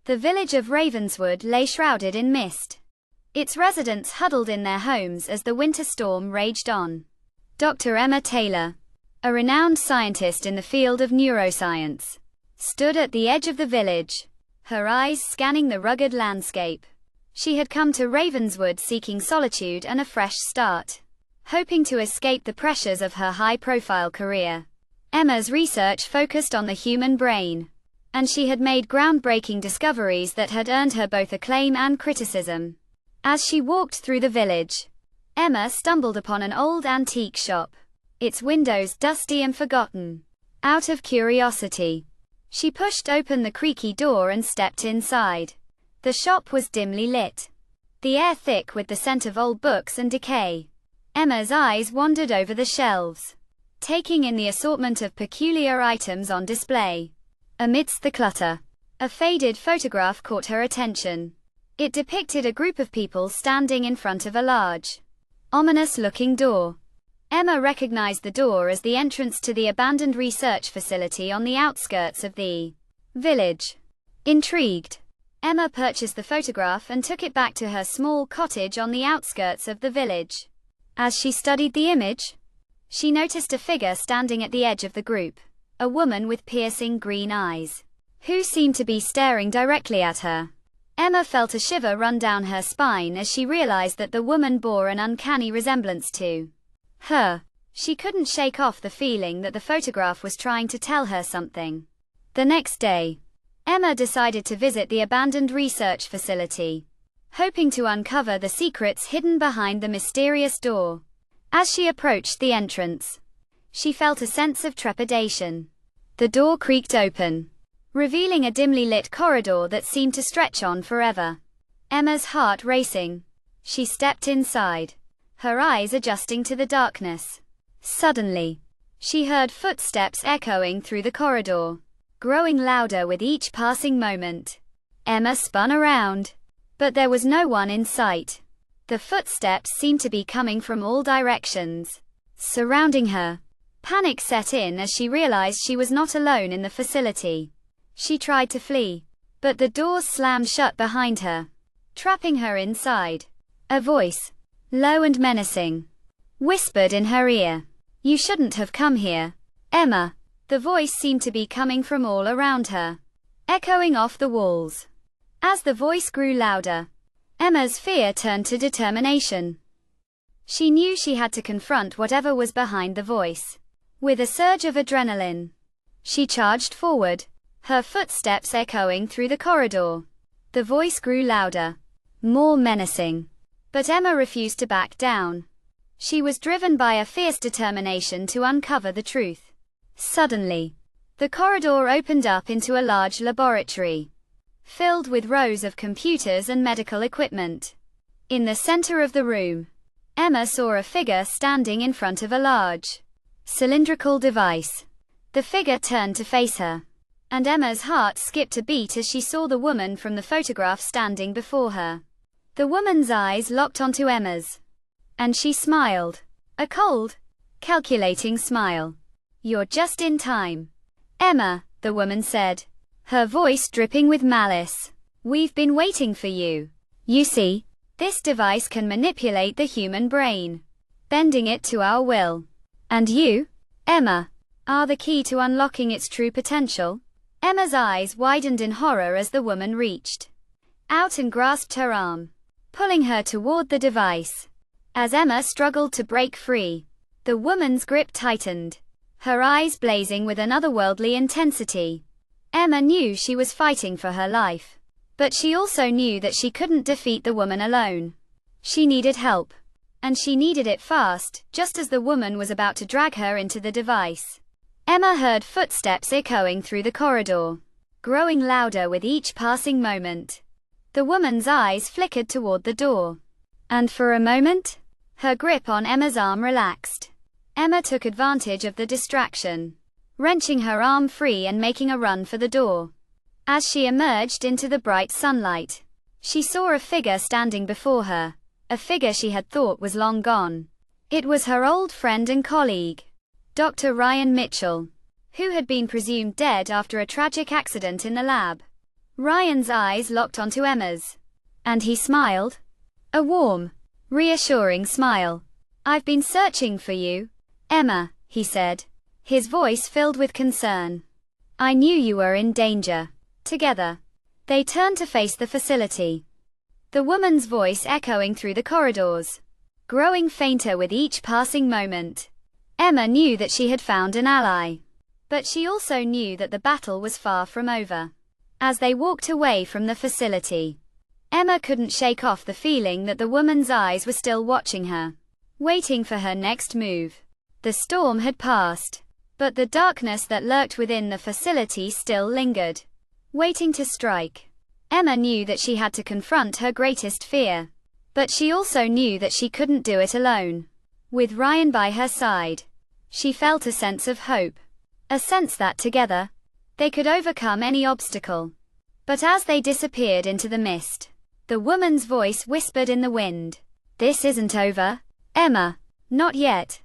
The village of Ravenswood lay shrouded in mist. Its residents huddled in their homes as the winter storm raged on. Dr. Emma Taylor, a renowned scientist in the field of neuroscience, stood at the edge of the village, her eyes scanning the rugged landscape. She had come to Ravenswood seeking solitude and a fresh start, hoping to escape the pressures of her high-profile career. Emma's research focused on the human brain, and she had made groundbreaking discoveries that had earned her both acclaim and criticism. As she walked through the village, Emma stumbled upon an old antique shop, its windows dusty and forgotten. Out of curiosity, she pushed open the creaky door and stepped inside. The shop was dimly lit, the air thick with the scent of old books and decay. Emma's eyes wandered over the shelves, taking in the assortment of peculiar items on display. Amidst the clutter, a faded photograph caught her attention. It depicted a group of people standing in front of a large, ominous-looking door. Emma recognized the door as the entrance to the abandoned research facility on the outskirts of the village. Intrigued, Emma purchased the photograph and took it back to her small cottage on the outskirts of the village. As she studied the image, she noticed a figure standing at the edge of the group, a woman with piercing green eyes, who seemed to be staring directly at her. Emma felt a shiver run down her spine as she realized that the woman bore an uncanny resemblance to her. She couldn't shake off the feeling that the photograph was trying to tell her something. The next day, Emma decided to visit the abandoned research facility, hoping to uncover the secrets hidden behind the mysterious door. As she approached the entrance, she felt a sense of trepidation. The door creaked open, revealing a dimly lit corridor that seemed to stretch on forever. Emma's heart racing, she stepped inside, her eyes adjusting to the darkness. Suddenly, she heard footsteps echoing through the corridor, growing louder with each passing moment. Emma spun around, but there was no one in sight. The footsteps seemed to be coming from all directions, surrounding her. Panic set in as she realized she was not alone in the facility. She tried to flee, but the doors slammed shut behind her, trapping her inside. A voice, low and menacing, whispered in her ear, "You shouldn't have come here, Emma." The voice seemed to be coming from all around her, echoing off the walls. As the voice grew louder, Emma's fear turned to determination. She knew she had to confront whatever was behind the voice. With a surge of adrenaline, she charged forward, her footsteps echoing through the corridor. The voice grew louder, more menacing. But Emma refused to back down. She was driven by a fierce determination to uncover the truth. Suddenly, the corridor opened up into a large laboratory, filled with rows of computers and medical equipment. In the center of the room, Emma saw a figure standing in front of a large, cylindrical device. The figure turned to face her, and Emma's heart skipped a beat as she saw the woman from the photograph standing before her. The woman's eyes locked onto Emma's, and she smiled, a cold, calculating smile. "You're just in time, Emma," the woman said, her voice dripping with malice. "We've been waiting for you. You see, this device can manipulate the human brain, bending it to our will. And you, Emma, are the key to unlocking its true potential." Emma's eyes widened in horror as the woman reached out and grasped her arm, pulling her toward the device. As Emma struggled to break free, the woman's grip tightened, her eyes blazing with an otherworldly intensity. Emma knew she was fighting for her life, but she also knew that she couldn't defeat the woman alone. She needed help, and she needed it fast, just as the woman was about to drag her into the device. Emma heard footsteps echoing through the corridor, growing louder with each passing moment. The woman's eyes flickered toward the door, and for a moment, her grip on Emma's arm relaxed. Emma took advantage of the distraction, wrenching her arm free and making a run for the door. As she emerged into the bright sunlight, she saw a figure standing before her, a figure she had thought was long gone. It was her old friend and colleague, Dr. Ryan Mitchell, who had been presumed dead after a tragic accident in the lab. Ryan's eyes locked onto Emma's. And he smiled. A warm, reassuring smile. "I've been searching for you, Emma," he said, his voice filled with concern. "I knew you were in danger." Together, they turned to face the facility. The woman's voice echoing through the corridors, growing fainter with each passing moment. Emma knew that she had found an ally. But she also knew that the battle was far from over. As they walked away from the facility, Emma couldn't shake off the feeling that the woman's eyes were still watching her, waiting for her next move. The storm had passed, but the darkness that lurked within the facility still lingered, waiting to strike. Emma knew that she had to confront her greatest fear. But she also knew that she couldn't do it alone. With Ryan by her side, she felt a sense of hope. A sense that together, they could overcome any obstacle. But as they disappeared into the mist, the woman's voice whispered in the wind. "This isn't over, Emma. Not yet."